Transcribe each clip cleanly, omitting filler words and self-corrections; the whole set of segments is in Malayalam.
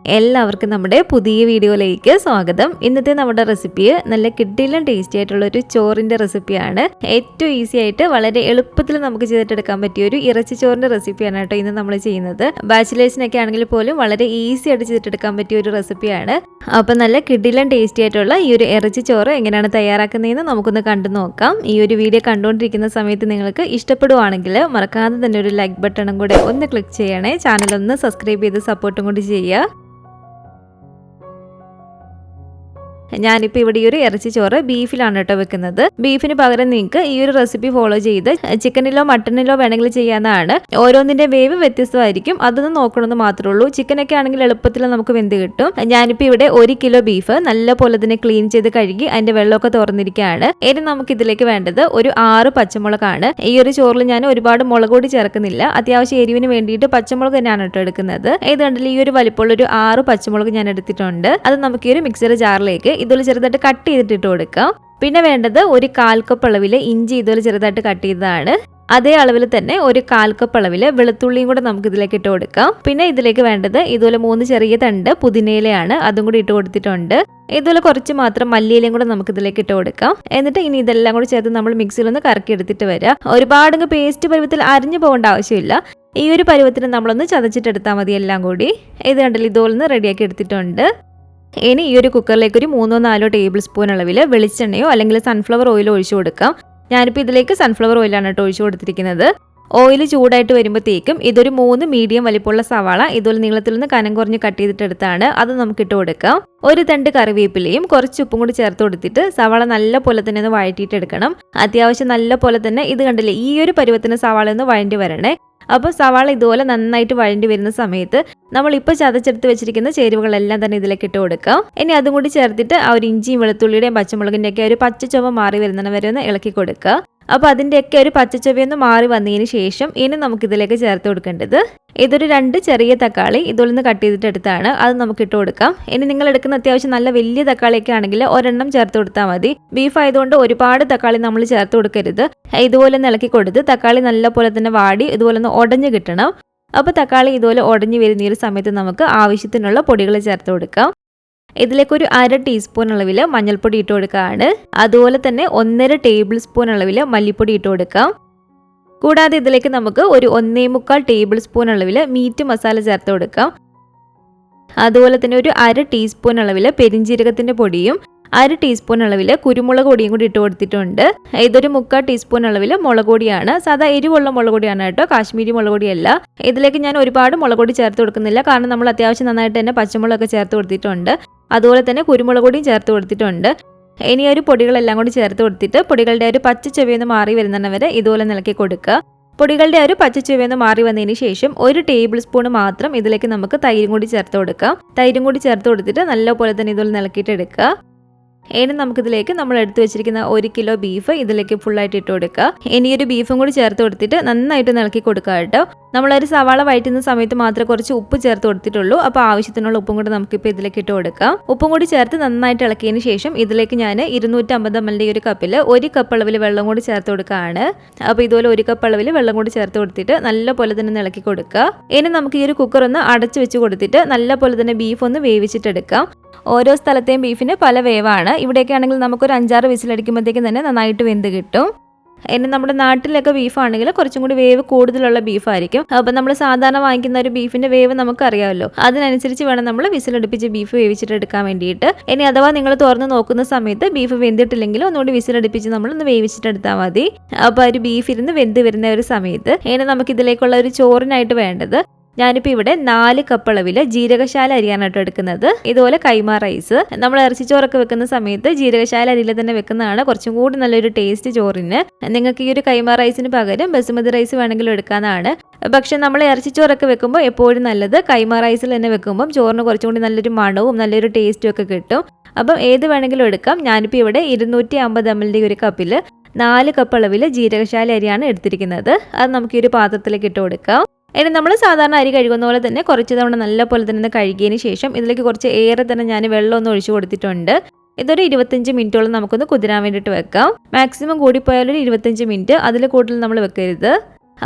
എല്ലാവർക്കും നമ്മുടെ പുതിയ വീഡിയോയിലേക്ക് സ്വാഗതം. ഇന്നത്തെ നമ്മുടെ റെസിപ്പി നല്ല കിഡിലും ടേസ്റ്റി ആയിട്ടുള്ള ഒരു ചോറിന്റെ റെസിപ്പിയാണ്. ഏറ്റവും ഈസി ആയിട്ട് വളരെ എളുപ്പത്തിൽ നമുക്ക് ചെയ്തിട്ടെടുക്കാൻ പറ്റിയ ഒരു ഇറച്ചി ചോറിന്റെ റെസിപ്പിയാണ് കേട്ടോ ഇന്ന് നമ്മൾ ചെയ്യുന്നത്. ബാച്ചിലേഴ്സിനൊക്കെ ആണെങ്കിൽ പോലും വളരെ ഈസി ആയിട്ട് ചെയ്തിട്ടെടുക്കാൻ പറ്റിയ ഒരു റെസിപ്പിയാണ്. അപ്പം നല്ല കിഡിലും ടേസ്റ്റി ആയിട്ടുള്ള ഈ ഒരു ഇറച്ചി ചോറ് എങ്ങനെയാണ് തയ്യാറാക്കുന്നതെന്ന് നമുക്കൊന്ന് കണ്ടു നോക്കാം. ഈ ഒരു വീഡിയോ കണ്ടുകൊണ്ടിരിക്കുന്ന സമയത്ത് നിങ്ങൾക്ക് ഇഷ്ടപ്പെടുവാണെങ്കിൽ മറക്കാതെ തന്നെ ഒരു ലൈക്ക് ബട്ടണും കൂടെ ഒന്ന് ക്ലിക്ക് ചെയ്യണേ. ചാനലൊന്ന് സബ്സ്ക്രൈബ് ചെയ്ത് സപ്പോർട്ടും കൂടി ചെയ്യുക. ഞാനിപ്പോൾ ഇവിടെ ഈ ഒരു ഇറച്ചി ചോറ് ബീഫിലാണ് കേട്ടോ വെക്കുന്നത്. ബീഫിന് പകരം നിങ്ങൾക്ക് ഈ ഒരു റെസിപ്പി ഫോളോ ചെയ്ത് ചിക്കനിലോ മട്ടണിലോ വേണമെങ്കിൽ ചെയ്യാവുന്നതാണ്. ഓരോന്നിന്റെ വേവ് വ്യത്യസ്തമായിരിക്കും, അതൊന്നും നോക്കണമെന്ന് മാത്രമേ ഉള്ളൂ. ചിക്കനൊക്കെ ആണെങ്കിൽ എളുപ്പത്തിൽ നമുക്ക് വെന്ത് കിട്ടും. ഞാനിപ്പോൾ ഇവിടെ 1 കിലോ ബീഫ് നല്ല പോലെ തന്നെ ക്ലീൻ ചെയ്ത് കഴുകി അതിന്റെ വെള്ളമൊക്കെ തുറന്നിരിക്കുകയാണ്. ഇനി നമുക്ക് ഇതിലേക്ക് വേണ്ടത് ഒരു 6 പച്ചമുളകാണ്. ഈ ഒരു ചോറിൽ ഞാൻ ഒരുപാട് മുളക് പൊടി ചേർക്കുന്നില്ല, അത്യാവശ്യം എരിവിന് വേണ്ടിയിട്ട് പച്ചമുളക് തന്നെയാണ് കേട്ടോ എടുക്കുന്നത്. ഇത് കണ്ടില്ല, ഈ ഒരു വലിപ്പമുള്ള ഒരു 6 പച്ചമുളക് ഞാൻ എടുത്തിട്ടുണ്ട്. അത് നമുക്ക് ഈ ഒരു മിക്സർ ജാറിലേക്ക് ഇതുപോലെ ചെറുതായിട്ട് കട്ട് ചെയ്തിട്ട് കൊടുക്കാം. പിന്നെ വേണ്ടത് ഒരു 1/4 കപ്പ് അളവിൽ ഇഞ്ചി ഇതുപോലെ ചെറുതായിട്ട് കട്ട് ചെയ്തതാണ്. അതേ അളവിൽ തന്നെ ഒരു 1/4 കപ്പ് അളവിൽ വെളുത്തുള്ളിയും കൂടെ നമുക്ക് ഇതിലേക്ക് ഇട്ട് കൊടുക്കാം. പിന്നെ ഇതിലേക്ക് വേണ്ടത് ഇതുപോലെ 3 ചെറിയ തണ്ട് പുതിനയിലയാണ്, അതും കൂടി ഇട്ട് കൊടുത്തിട്ടുണ്ട്. ഇതുപോലെ കുറച്ച് മാത്രം മല്ലിയിലയും കൂടെ നമുക്ക് ഇതിലേക്ക് ഇട്ട് കൊടുക്കാം. എന്നിട്ട് ഇനി ഇതെല്ലാം കൂടി ചേർത്ത് നമ്മൾ മിക്സിയിൽ ഒന്ന് കറക്കി എടുത്തിട്ട് വരാം. ഒരുപാട് പേസ്റ്റ് പരുവത്തിൽ അരിഞ്ഞു പോകേണ്ട ആവശ്യമില്ല. ഈ ഒരു പരുവത്തിന് നമ്മളൊന്ന് ചതച്ചിട്ടെടുത്താൽ മതി എല്ലാം കൂടി. ഇത് കണ്ടില്ല, ഇതുപോലെ ഒന്ന് റെഡിയാക്കി എടുത്തിട്ടുണ്ട്. ഇനി ഈ ഒരു കുക്കറിലേക്ക് ഒരു 3-4 ടേബിൾ സ്പൂൺ അളവിൽ വെളിച്ചെണ്ണയോ അല്ലെങ്കിൽ സൺഫ്ലവർ ഓയിലോ ഒഴിച്ചു കൊടുക്കാം. ഞാനിപ്പോൾ ഇതിലേക്ക് സൺഫ്ലവർ ഓയിലാണ് കേട്ടോ ഒഴിച്ചു കൊടുത്തിരിക്കുന്നത്. ഓയിൽ ചൂടായിട്ട് വരുമ്പോഴത്തേക്കും ഇതൊരു 3 മീഡിയം വലിപ്പമുള്ള സവാള ഇതുപോലെ നീളത്തിൽ നിന്ന് കനം കുറഞ്ഞ് കട്ട് ചെയ്തിട്ടെടുത്താണ്, അത് നമുക്ക് ഇട്ട് കൊടുക്കാം. ഒരു തണ്ട് കറിവേപ്പിലയും കുറച്ച് ഉപ്പും കൂടി ചേർത്ത് കൊടുത്തിട്ട് സവാള നല്ല പോലെ തന്നെ ഒന്ന് വഴറ്റിയിട്ടെടുക്കണം. അത്യാവശ്യം നല്ല പോലെ തന്നെ ഇത് കണ്ടില്ലേ, ഈ ഒരു പരുവത്തിന് സവാള ഒന്ന് വഴണ്ടി വരണേ. അപ്പോൾ സവാള ഇതുപോലെ നന്നായിട്ട് വഴണ്ടി വരുന്ന സമയത്ത് നമ്മളിപ്പോൾ ചതച്ചെടുത്ത് വെച്ചിരിക്കുന്ന ചേരുവകളെല്ലാം തന്നെ ഇതിലേക്ക് ഇട്ട് കൊടുക്കാം. ഇനി അതും കൂടി ചേർത്തിട്ട് ആ ഒരു ഇഞ്ചിയും വെളുത്തുള്ളിയുടെയും പച്ചമുളകിൻ്റെയൊക്കെ ഒരു പച്ച ചുവ മാറി വരുന്ന വരെ ഒന്ന് ഇളക്കി കൊടുക്കുക. അപ്പോൾ അതിൻ്റെയൊക്കെ ഒരു പച്ചച്ചൊവയൊന്ന് മാറി വന്നതിന് ശേഷം ഇനി നമുക്കിതിലേക്ക് ചേർത്ത് കൊടുക്കേണ്ടത് ഇതൊരു 2 ചെറിയ തക്കാളി ഇതുപോലെ കട്ട് ചെയ്തിട്ട് എടുത്താണ്, അത് നമുക്ക് ഇട്ട് കൊടുക്കാം. ഇനി നിങ്ങൾ എടുക്കുന്ന അത്യാവശ്യം നല്ല വലിയ തക്കാളിയൊക്കെ ആണെങ്കിൽ ഒരെണ്ണം ചേർത്ത് കൊടുത്താൽ മതി. ബീഫ് ആയതുകൊണ്ട് ഒരുപാട് തക്കാളി നമ്മൾ ചേർത്ത് കൊടുക്കരുത്. ഇതുപോലെ ഒന്ന് ഇളക്കി കൊടുത്ത് തക്കാളി നല്ല പോലെ തന്നെ വാടി ഇതുപോലെ ഒന്ന് ഉടഞ്ഞു കിട്ടണം. അപ്പോൾ തക്കാളി ഇതുപോലെ ഉടഞ്ഞു വരുന്ന ഈ ഒരു സമയത്ത് നമുക്ക് ആവശ്യത്തിനുള്ള പൊടികൾ ചേർത്ത് കൊടുക്കാം. ഇതിലേക്ക് ഒരു 1/2 ടീസ്പൂൺ അളവിൽ മഞ്ഞൾപ്പൊടി ഇട്ട് കൊടുക്കുകയാണ്. അതുപോലെ തന്നെ 1.5 ടേബിൾ സ്പൂൺ അളവിൽ മല്ലിപ്പൊടി ഇട്ട് കൊടുക്കാം. കൂടാതെ ഇതിലേക്ക് നമുക്ക് ഒരു 1.25 ടേബിൾ സ്പൂൺ അളവിൽ മീറ്റ് മസാല ചേർത്ത് കൊടുക്കാം. അതുപോലെ തന്നെ ഒരു 1/2 ടീസ്പൂൺ അളവിൽ പെരിഞ്ജീരകത്തിന്റെ പൊടിയും 1/2 ടീസ്പൂൺ അളവിൽ കുരുമുളക് പൊടിയും കൂടി ഇട്ട് കൊടുത്തിട്ടുണ്ട്. ഇതൊരു 3/4 ടീസ്പൂൺ അളവിൽ മുളക് പൊടിയാണ്, സാധാ എരിവുള്ള മുളക് പൊടിയാണ് കേട്ടോ, കാശ്മീരി മുളക് പൊടിയല്ല. ഇതിലേക്ക് ഞാൻ ഒരുപാട് മുളക് പൊടി ചേർത്ത് കൊടുക്കുന്നില്ല, കാരണം നമ്മൾ അത്യാവശ്യം നന്നായിട്ട് തന്നെ പച്ചമുളകൊക്കെ ചേർത്ത് കൊടുത്തിട്ടുണ്ട്. അതുപോലെ തന്നെ കുരുമുളക് പൊടിയും ചേർത്ത് കൊടുത്തിട്ടുണ്ട്. ഇനി ഒരു പൊടികളെല്ലാം കൂടി ചേർത്ത് കൊടുത്തിട്ട് പൊടികളുടെ ഒരു പച്ച ചുവയൊന്ന് മാറി വരുന്നവരെ ഇതുപോലെ നിലക്കി കൊടുക്കുക. പൊടികളുടെ ഒരു പച്ച ചുവയൊന്ന് മാറി വന്നതിന് ശേഷം 1 ടേബിൾ സ്പൂൺ മാത്രം ഇതിലേക്ക് നമുക്ക് തൈരും കൂടി ചേർത്ത് കൊടുക്കാം. തൈരും കൂടി ചേർത്ത് കൊടുത്തിട്ട് നല്ലപോലെ തന്നെ ഇതുപോലെ നിലക്കിയിട്ട് എടുക്കുക. ഇനി നമുക്കിതിലേക്ക് നമ്മൾ എടുത്തു വെച്ചിരിക്കുന്ന 1 കിലോ ബീഫ് ഇതിലേക്ക് ഫുള്ളായിട്ട് ഇട്ട് കൊടുക്കുക. ഇനി ഒരു ബീഫും കൂടി ചേർത്ത് കൊടുത്തിട്ട് നന്നായിട്ട് നിലക്കി കൊടുക്കുക കേട്ടോ. നമ്മളൊരു സവാള വഴറ്റുന്ന സമയത്ത് മാത്രമേ കുറച്ച് ഉപ്പ് ചേർത്ത് കൊടുത്തിട്ടുള്ളൂ. അപ്പോൾ ആവശ്യത്തിനുള്ള ഉപ്പും കൂടി നമുക്കിപ്പോൾ ഇതിലേക്ക് ഇട്ട് കൊടുക്കാം. ഉപ്പും കൂടി ചേർത്ത് നന്നായിട്ട് ഇളക്കിയതിന് ശേഷം ഇതിലേക്ക് ഞാൻ 250 ml ഒരു കപ്പിൽ 1 കപ്പ് അളവിൽ വെള്ളം കൂടി ചേർത്ത് കൊടുക്കുകയാണ്. അപ്പോൾ ഇതുപോലെ 1 കപ്പ് അളവിൽ വെള്ളം കൂടി ചേർത്ത് കൊടുത്തിട്ട് നല്ല പോലെ തന്നെ ഇളക്കി കൊടുക്കുക. ഇനി നമുക്ക് ഈ ഒരു കുക്കർ ഒന്ന് അടച്ചു വെച്ച് കൊടുത്തിട്ട് നല്ല പോലെ തന്നെ ബീഫ് ഒന്ന് വേവിച്ചിട്ടെടുക്കാം. ഓരോ സ്ഥലത്തെയും ബീഫിന് പല വേവാണ്. ഇവിടെയൊക്കെ ആണെങ്കിൽ നമുക്കൊരു 5-6 വിസിലടിക്കുമ്പോഴത്തേക്കും തന്നെ നന്നായിട്ട് വെന്ത് കിട്ടും. ഇനി നമ്മുടെ നാട്ടിലൊക്കെ ബീഫാണെങ്കിൽ കുറച്ചും കൂടി വേവ് കൂടുതലുള്ള ബീഫായിരിക്കും. അപ്പം നമ്മൾ സാധാരണ വാങ്ങിക്കുന്ന ഒരു ബീഫിന്റെ വേവ് നമുക്കറിയാമല്ലോ, അതിനനുസരിച്ച് വേണം നമ്മൾ വിസിലടുപ്പിച്ച് ബീഫ് വേവിച്ചിട്ട് എടുക്കാൻ വേണ്ടിയിട്ട്. ഇനി അഥവാ നിങ്ങൾ തുറന്ന് നോക്കുന്ന സമയത്ത് ബീഫ് വെന്തിട്ടില്ലെങ്കിൽ ഒന്നുകൂടി വിസിലടുപ്പിച്ച് നമ്മളൊന്ന് വേവിച്ചിട്ടെടുത്താൽ മതി. അപ്പോൾ ഒരു ബീഫ് ഇരുന്ന് വെന്ത് വരുന്ന ഒരു സമയത്ത് ഇനി നമുക്കിതിലേക്കുള്ള ഒരു ചോറിനായിട്ട് വേണ്ടത് ഞാനിപ്പോൾ ഇവിടെ 4 കപ്പ് അളവിൽ ജീരകശാല അരിയാണ് കേട്ടോ എടുക്കുന്നത്. ഇതുപോലെ കൈമ റൈസ് നമ്മൾ ഇറച്ചിച്ചോറൊക്കെ വെക്കുന്ന സമയത്ത് ജീരകശാല അരിയിൽ തന്നെ വെക്കുന്നതാണ് കുറച്ചും കൂടി നല്ലൊരു ടേസ്റ്റ് ചോറിന്. നിങ്ങൾക്ക് ഈ ഒരു കൈമ റൈസിന് പകരം ബസുമതി റൈസ് വേണമെങ്കിലും എടുക്കാനാണ്. പക്ഷെ നമ്മൾ ഇറച്ചിച്ചോറൊക്കെ വെക്കുമ്പോൾ എപ്പോഴും നല്ലത് കൈമ റൈസിൽ തന്നെ വെക്കുമ്പോൾ ചോറിന് കുറച്ചും കൂടി നല്ലൊരു മണവും നല്ലൊരു ടേസ്റ്റും ഒക്കെ കിട്ടും. അപ്പം ഏത് വേണമെങ്കിലും എടുക്കാം. ഞാനിപ്പോൾ ഇവിടെ 250 ml ഒരു കപ്പിൽ 4 കപ്പ് അളവിൽ ജീരകശാല അരിയാണ് എടുത്തിരിക്കുന്നത്. അത് നമുക്ക് ഈ ഒരു പാത്രത്തിലേക്ക് ഇട്ട് കൊടുക്കാം. ഇനി നമ്മൾ സാധാരണ അരി കഴുകുന്ന പോലെ തന്നെ കുറച്ച് തവണ നല്ല പോലെ തന്നെ കഴുകിയതിന് ശേഷം ഇതിലേക്ക് കുറച്ച് ഏറെ തന്നെ ഞാൻ വെള്ളം ഒന്ന് ഒഴിച്ചു കൊടുത്തിട്ടുണ്ട്. ഇതൊരു 25 മിനിറ്റോളം നമുക്കൊന്ന് കുതിരാൻ വേണ്ടിയിട്ട് വെക്കാം. മാക്സിമം കൂടിപ്പോയാലൊരു 25 മിനിറ്റ്, അതിൽ കൂടുതൽ നമ്മൾ വെക്കരുത്.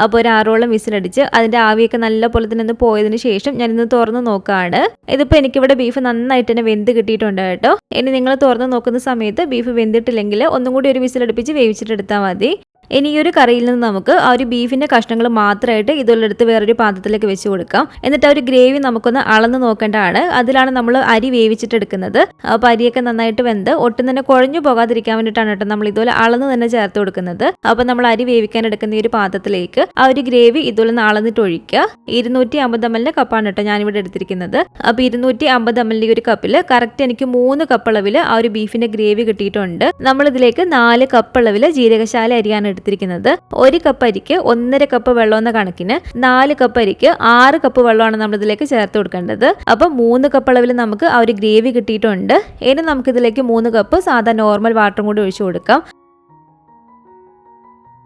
അപ്പോൾ ഒരു 6ഓളം വിസിലടിച്ച് അതിൻ്റെ ആവിയൊക്കെ നല്ലപോലെ തന്നെ ഒന്ന് പോയതിന് ശേഷം ഞാനിന്ന് തുറന്ന് നോക്കുകയാണ്. ഇതിപ്പോൾ എനിക്കിവിടെ ബീഫ് നന്നായിട്ട് തന്നെ വെന്ത് കിട്ടിയിട്ടുണ്ട് കേട്ടോ. ഇനി നിങ്ങൾ തുറന്ന് നോക്കുന്ന സമയത്ത് ബീഫ് വെന്തിട്ടില്ലെങ്കിൽ ഒന്നും കൂടി ഒരു വിസിലടുപ്പിച്ച് വേവിച്ചിട്ടെടുത്താൽ മതി. ഇനി ഈ ഒരു കറിയിൽ നിന്ന് നമുക്ക് ആ ഒരു ബീഫിൻ്റെ കഷ്ണങ്ങൾ മാത്രമായിട്ട് ഇതുള്ളെടുത്ത് വേറൊരു പാത്രത്തിലേക്ക് വെച്ച് കൊടുക്കാം. എന്നിട്ട് ആ ഒരു ഗ്രേവി നമുക്കൊന്ന് അളന്ന് നോക്കേണ്ടതാണ്. അതിലാണ് നമ്മൾ അരി വേവിച്ചിട്ടെടുക്കുന്നത്. അപ്പോൾ അരിയൊക്കെ നന്നായിട്ട് വെന്ത് ഒട്ടും തന്നെ കുഴഞ്ഞു പോകാതിരിക്കാൻ വേണ്ടിയിട്ടാണ് കേട്ടോ നമ്മൾ ഇതുപോലെ അളന്ന് തന്നെ ചേർത്ത് കൊടുക്കുന്നത്. അപ്പോൾ നമ്മൾ അരി വേവിക്കാൻ എടുക്കുന്ന ഈ ഒരു പാത്രത്തിലേക്ക് ആ ഒരു ഗ്രേവി ഇതുപോലെ ഒന്ന് അളന്നിട്ട് ഒഴിക്കുക. 250 ml കപ്പാണ് കേട്ടോ ഞാനിവിടെ എടുത്തിരിക്കുന്നത്. അപ്പോൾ 250 ml ഈ ഒരു കപ്പിൽ കറക്റ്റ് എനിക്ക് 3 കപ്പ് അളവിൽ ആ ഒരു ബീഫിൻ്റെ ഗ്രേവി കിട്ടിയിട്ടുണ്ട്. നമ്മളിതിലേക്ക് 4 കപ്പ് അളവിൽ ജീരകശാല അരിയാണ് എടുത്തിരിക്കുന്നത്. 1 കപ്പ് അരിക്ക് 1.5 കപ്പ് വെള്ളം എന്ന കണക്കിന് 4 കപ്പ് അരിക്ക് 6 കപ്പ് വെള്ളമാണ് നമ്മൾ ഇതിലേക്ക് ചേർത്ത് കൊടുക്കേണ്ടത്. അപ്പോൾ 3 കപ്പ് അളവിൽ നമുക്ക് ആ ഒരു ഗ്രേവി കിട്ടിയിട്ടുണ്ട്. ഇനി നമുക്ക് ഇതിലേക്ക് 3 കപ്പ് സാധാ നോർമൽ വാട്ടറും കൂടി ഒഴിച്ചു കൊടുക്കാം.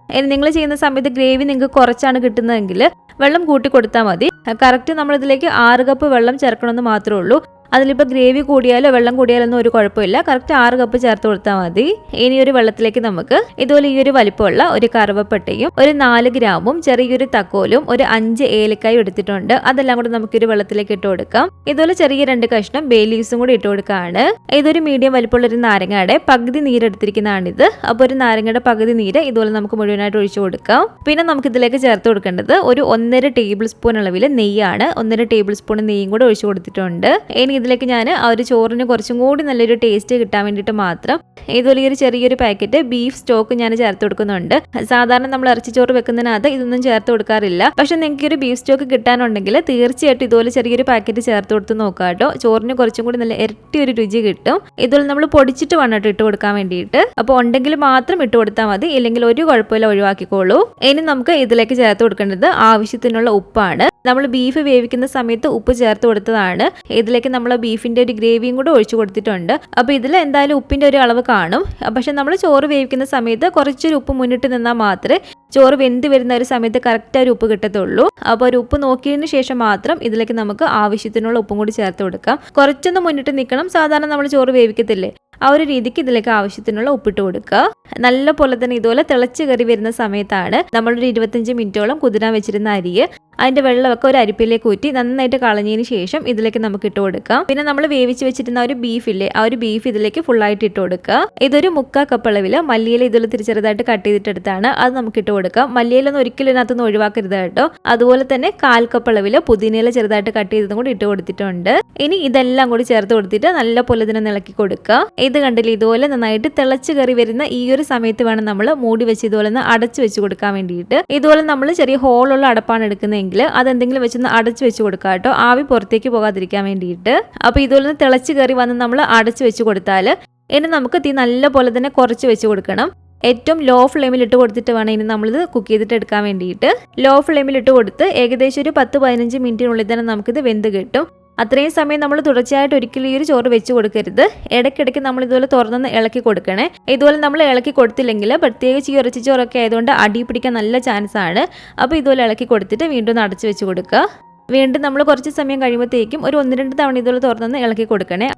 ഇനി നിങ്ങൾ ചെയ്യുന്ന സമയത്ത് ഗ്രേവി നിങ്ങൾക്ക് കുറച്ചാണ് കിട്ടുന്നതെങ്കിൽ വെള്ളം കൂട്ടി കൊടുത്താൽ മതി. കറക്റ്റ് നമ്മളിതിലേക്ക് 6 കപ്പ് വെള്ളം ചേർക്കണമെന്ന് മാത്രമേ ഉള്ളൂ. അതിലിപ്പോൾ ഗ്രേവി കൂടിയാലോ വെള്ളം കൂടിയാലോ ഒന്നും ഒരു കുഴപ്പമില്ല. കറക്റ്റ് 6 കപ്പ് ചേർത്ത് കൊടുത്താൽ മതി. ഇനി ഒരു വെള്ളത്തിലേക്ക് നമുക്ക് ഇതുപോലെ ഈ ഒരു വലിപ്പമുള്ള ഒരു കറുവപ്പട്ടയും ഒരു 4 ഗ്രാമും ചെറിയൊരു തക്കോലും ഒരു 5 ഏലക്കായും എടുത്തിട്ടുണ്ട്. അതെല്ലാം കൂടി നമുക്ക് ഒരു വെള്ളത്തിലേക്ക് ഇട്ട് കൊടുക്കാം. ഇതുപോലെ ചെറിയ 2 കഷ്ണം ബേ ലീവ്സും കൂടി ഇട്ട് കൊടുക്കുകയാണ്. ഇതൊരു മീഡിയം വലിപ്പമുള്ള ഒരു നാരങ്ങയുടെ പകുതി നീരെടുത്തിരിക്കുന്നതാണിത്. അപ്പോൾ ഒരു നാരങ്ങയുടെ പകുതി നീര് ഇതുപോലെ നമുക്ക് മുഴുവനായിട്ട് ഒഴിച്ചു കൊടുക്കാം. പിന്നെ നമുക്ക് ഇതിലേക്ക് ചേർത്ത് കൊടുക്കേണ്ടത് ഒരു 1.5 ടേബിൾ സ്പൂൺ അളവിൽ നെയ്യാണ്. 1.5 ടേബിൾ സ്പൂൺ നെയ്യും കൂടെ ഒഴിച്ചു കൊടുത്തിട്ടുണ്ട്. ഇനി ഇതിലേക്ക് ഞാൻ ആ ഒരു ചോറിന് കുറച്ചും കൂടി നല്ലൊരു ടേസ്റ്റ് കിട്ടാൻ വേണ്ടിയിട്ട് മാത്രം ഇതുപോലെ ഒരു ചെറിയൊരു പാക്കറ്റ് ബീഫ് സ്റ്റോക്ക് ഞാൻ ചേർത്ത് കൊടുക്കുന്നുണ്ട്. സാധാരണ നമ്മൾ ഇറച്ചിച്ചോറ് വെക്കുന്നതിനകത്ത് ഇതൊന്നും ചേർത്ത് കൊടുക്കാറില്ല. പക്ഷെ നിങ്ങൾക്ക് ഒരു ബീഫ് സ്റ്റോക്ക് കിട്ടാനുണ്ടെങ്കിൽ തീർച്ചയായിട്ടും ഇതുപോലെ ചെറിയൊരു പാക്കറ്റ് ചേർത്ത് കൊടുത്ത് നോക്കാം കേട്ടോ. ചോറിന് കുറച്ചും കൂടി നല്ല ഇരട്ടി ഒരു രുചി കിട്ടും. ഇതുപോലെ നമ്മൾ പൊടിച്ചിട്ട് വേണം കേട്ടോ ഇട്ട് കൊടുക്കാൻ വേണ്ടിയിട്ട്. അപ്പോൾ ഉണ്ടെങ്കിൽ മാത്രം ഇട്ട് കൊടുത്താൽ മതി, ഇല്ലെങ്കിൽ ഒരു കുഴപ്പമില്ല, ഒഴിവാക്കിക്കോളൂ. ഇനി നമുക്ക് ഇതിലേക്ക് ചേർത്ത് കൊടുക്കേണ്ടത് ആവശ്യത്തിനുള്ള ഉപ്പാണ്. നമ്മൾ ബീഫ് വേവിക്കുന്ന സമയത്ത് ഉപ്പ് ചേർത്ത് കൊടുത്തതാണ്. ഇതിലേക്ക് നമ്മൾ ബീഫിന്റെ ഒരു ഗ്രേവിയും കൂടെ ഒഴിച്ചു കൊടുത്തിട്ടുണ്ട്. അപ്പോൾ ഇതിൽ എന്തായാലും ഉപ്പിന്റെ ഒരു അളവ് കാണും. പക്ഷെ നമ്മൾ ചോറ് വേവിക്കുന്ന സമയത്ത് കുറച്ചൊരു ഉപ്പ് മുന്നിട്ട് നിന്നാൽ മാത്രമേ ചോറ് വെന്ത് വരുന്ന ഒരു സമയത്ത് കറക്റ്റ് ഒരു ഉപ്പ് കിട്ടത്തുള്ളൂ. അപ്പോൾ ഒരു ഉപ്പ് നോക്കിയതിന് ശേഷം മാത്രം ഇതിലേക്ക് നമുക്ക് ആവശ്യത്തിനുള്ള ഉപ്പും കൂടി ചേർത്ത് കൊടുക്കാം. കുറച്ചൊന്ന് മുന്നിട്ട് നിൽക്കണം. സാധാരണ നമ്മൾ ചോറ് വേവിക്കത്തില്ലേ, ആ ഒരു രീതിക്ക് ഇതിലേക്ക് ആവശ്യത്തിനുള്ള ഉപ്പിട്ട് കൊടുക്കുക. നല്ല പോലെ തന്നെ ഇതുപോലെ തിളച്ച് കയറി വരുന്ന സമയത്താണ് നമ്മളൊരു 25 മിനിറ്റോളം കുതിരാൻ വെച്ചിരുന്ന അരിയെ അതിന്റെ വെള്ളമൊക്കെ ഒരു അരിപ്പിലേക്ക് ഊറ്റി നന്നായിട്ട് കളഞ്ഞതിന് ശേഷം ഇതിലേക്ക് നമുക്ക് ഇട്ട് കൊടുക്കാം. പിന്നെ നമ്മൾ വേവിച്ച് വെച്ചിരുന്ന ഒരു ബീഫില്ലേ, ആ ഒരു ബീഫ് ഇതിലേക്ക് ഫുള്ളായിട്ട് ഇട്ട് കൊടുക്കുക. ഇതൊരു 3/4 കപ്പ് അളവിൽ മല്ലിയില ഇതിൽ ചെറുതായിട്ട് കട്ട് ചെയ്തിട്ടെടുത്താണ്. അത് നമുക്ക് ഇട്ട് കൊടുക്കാം. മല്ലിയിലൊന്നും ഒരിക്കലും ഇതിനകത്തൊന്നും ഒഴിവാക്കരുത് കേട്ടോ. അതുപോലെ തന്നെ 1/4 കപ്പ് അളവിൽ പുതിനയില ചെറുതായിട്ട് കട്ട് ചെയ്തതും കൂടി ഇട്ട് കൊടുത്തിട്ടുണ്ട്. ഇനി ഇതെല്ലാം കൂടി ചേർത്ത് കൊടുത്തിട്ട് നല്ല പോലെ ഇതിനെ ഇളക്കി കൊടുക്കുക. ഇത് കണ്ടില്ലേ, ഇതുപോലെ നന്നായിട്ട് തിളച്ച് കയറി വരുന്ന ഈ ഒരു സമയത്ത് വേണം നമ്മൾ മൂടി വെച്ച് ഇതുപോലെ ഒന്ന് അടച്ചു വെച്ച് കൊടുക്കാൻ വേണ്ടിയിട്ട്. ഇതുപോലെ നമ്മൾ ചെറിയ ഹോളുള്ള അടപ്പാണ് എടുക്കുന്നതെങ്കിൽ അതെന്തെങ്കിലും വെച്ചൊന്ന് അടച്ചു വെച്ച് കൊടുക്കുക കേട്ടോ, ആവി പുറത്തേക്ക് പോകാതിരിക്കാൻ വേണ്ടിയിട്ട്. അപ്പോൾ ഇതുപോലെ തിളച്ച് കയറി വന്ന് നമ്മൾ അടച്ചു വെച്ച് കൊടുത്താൽ ഇനി നമുക്ക് തീ നല്ല പോലെ തന്നെ കുറച്ച് വെച്ച് കൊടുക്കണം. ഏറ്റവും ലോ ഫ്ലെയിമിൽ ഇട്ട് കൊടുത്തിട്ട് വേണം ഇനി നമ്മളിത് കുക്ക് ചെയ്തിട്ട് എടുക്കാൻ വേണ്ടിയിട്ട്. ലോ ഫ്ലെയിമിൽ ഇട്ട് കൊടുത്ത് ഏകദേശം ഒരു 10-15 മിനിറ്റിനുള്ളിൽ തന്നെ നമുക്കിത് വെന്ത് കിട്ടും. അത്രയും സമയം നമ്മൾ തുടർച്ചയായിട്ട് ഒരിക്കലും ഈ ഒരു ചോറ് വെച്ച് കൊടുക്കരുത്. ഇടയ്ക്കിടയ്ക്ക് നമ്മൾ ഇതുപോലെ തുറന്ന് ഇളക്കി കൊടുക്കണേ. ഇതുപോലെ നമ്മൾ ഇളക്കി കൊടുത്തില്ലെങ്കിൽ പ്രത്യേകിച്ച് ഈ ഇറച്ചി ചോറൊക്കെ ആയതുകൊണ്ട് അടി പിടിക്കാൻ നല്ല ചാൻസ് ആണ്. അപ്പോൾ ഇതുപോലെ ഇളക്കി കൊടുത്തിട്ട് വീണ്ടും അടച്ചു വെച്ച് കൊടുക്കുക. വീണ്ടും നമ്മൾ കുറച്ച് സമയം കഴിയുമ്പോഴത്തേക്കും ഒരു 1-2 തവണ ഇതുപോലെ തുറന്ന് ഇളക്കി കൊടുക്കണേ.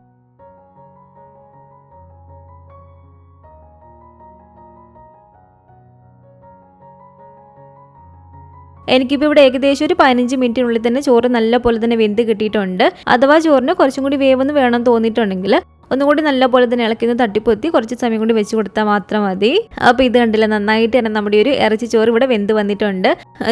എനിക്കിപ്പോൾ ഇവിടെ ഏകദേശം ഒരു 15 മിനിറ്റിനുള്ളിൽ തന്നെ ചോറ് നല്ല പോലെ തന്നെ വെന്ത് കിട്ടിയിട്ടുണ്ട്. അഥവാ ചോറിന് കുറച്ചും കൂടി വേവൊന്ന് വേണം തോന്നിയിട്ടുണ്ടെങ്കിൽ ഒന്നുകൂടി നല്ല പോലെ തന്നെ ഇളക്കി തട്ടിപ്പൊത്തി കുറച്ച് സമയം കൂടി വെച്ച് കൊടുത്താൽ മാത്രം മതി. അപ്പോൾ ഇത് കണ്ടില്ല, നന്നായിട്ട് തന്നെ നമ്മുടെ ഒരു ഇറച്ചി ചോറ് ഇവിടെ വെന്ത് വന്നിട്ടുണ്ട്.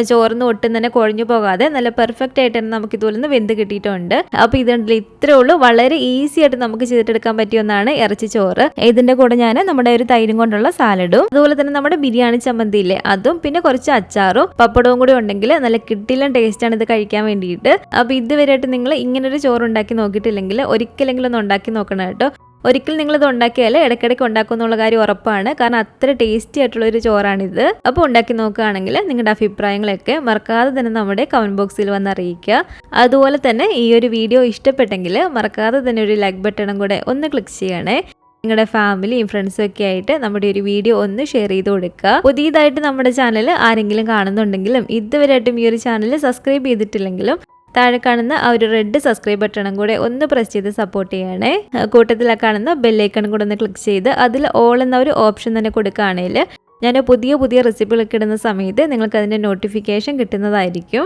ചോറിന് ഒട്ടും തന്നെ കുഴഞ്ഞു പോകാതെ നല്ല പെർഫെക്റ്റ് ആയിട്ട് തന്നെ നമുക്ക് ഇതുപോലെ വെന്ത് കിട്ടിയിട്ടുണ്ട്. അപ്പോൾ ഇത് കണ്ടില്ല, ഇത്രേ ഉള്ളൂ. വളരെ ഈസി ആയിട്ട് നമുക്ക് ചെയ്തിട്ടെടുക്കാൻ പറ്റിയ ഒന്നാണ് ഇറച്ചി ചോറ്. ഇതിന്റെ കൂടെ ഞാൻ നമ്മുടെ ഒരു തൈരും കൊണ്ടുള്ള സാലഡും അതുപോലെ തന്നെ നമ്മുടെ ബിരിയാണി ചമ്മന്തി ഇല്ലേ അതും പിന്നെ കുറച്ച് അച്ചാറും പപ്പടവും കൂടി ഉണ്ടെങ്കിൽ നല്ല കിട്ടില്ല ടേസ്റ്റ് ആണ് ഇത് കഴിക്കാൻ വേണ്ടിയിട്ട്. അപ്പോൾ ഇതുവരെയായിട്ട് നിങ്ങൾ ഇങ്ങനൊരു ചോറ് ഉണ്ടാക്കി നോക്കിയിട്ടില്ലെങ്കിൽ ഒരിക്കലെങ്കിലും ഒന്ന് ഉണ്ടാക്കി നോക്കണം കേട്ടോ. ഒരിക്കൽ നിങ്ങളിത് ഉണ്ടാക്കിയാൽ ഇടയ്ക്കിടയ്ക്ക് ഉണ്ടാക്കും എന്നുള്ള കാര്യം ഉറപ്പാണ്. കാരണം അത്ര ടേസ്റ്റി ആയിട്ടുള്ളൊരു ചോറാണിത്. അപ്പോൾ ഉണ്ടാക്കി നോക്കുകയാണെങ്കിൽ നിങ്ങളുടെ അഭിപ്രായങ്ങളൊക്കെ മറക്കാതെ തന്നെ നമ്മുടെ കമൻറ്റ് ബോക്സിൽ വന്ന് അറിയിക്കുക. അതുപോലെ തന്നെ ഈ ഒരു വീഡിയോ ഇഷ്ടപ്പെട്ടെങ്കിൽ മറക്കാതെ തന്നെ ഒരു ലൈക്ക് ബട്ടണും കൂടെ ഒന്ന് ക്ലിക്ക് ചെയ്യണേ. നിങ്ങളുടെ ഫാമിലിയും ഫ്രണ്ട്സും ഒക്കെ ആയിട്ട് നമ്മുടെ ഒരു വീഡിയോ ഒന്ന് ഷെയർ ചെയ്ത് കൊടുക്കുക. പുതിയതായിട്ട് നമ്മുടെ ചാനൽ ആരെങ്കിലും കാണുന്നുണ്ടെങ്കിലും ഇതുവരെയായിട്ടും ഈ ഒരു ചാനൽ സബ്സ്ക്രൈബ് ചെയ്തിട്ടില്ലെങ്കിലും താഴെ കാണുന്ന ആ ഒരു റെഡ് സബ്സ്ക്രൈബ് ബട്ടണും കൂടെ ഒന്ന് പ്രസ് ചെയ്ത് സപ്പോർട്ട് ചെയ്യണേ. കൂട്ടത്തിൽ കാണുന്ന ബെല്ലൈക്കണും കൂടെ ഒന്ന് ക്ലിക്ക് ചെയ്ത് അതിൽ ഓൾ എന്ന ഒരു ഓപ്ഷൻ തന്നെ കൊടുക്കുകയാണെങ്കിൽ ഞാൻ പുതിയ റെസിപ്പികളൊക്കെ ഇടുന്ന സമയത്ത് നിങ്ങൾക്ക് അതിൻ്റെ നോട്ടിഫിക്കേഷൻ കിട്ടുന്നതായിരിക്കും.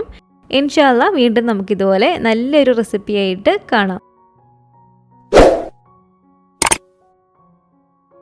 ഇൻഷാ അല്ലാഹ് വീണ്ടും നമുക്കിതുപോലെ നല്ലൊരു റെസിപ്പിയായിട്ട് കാണാം.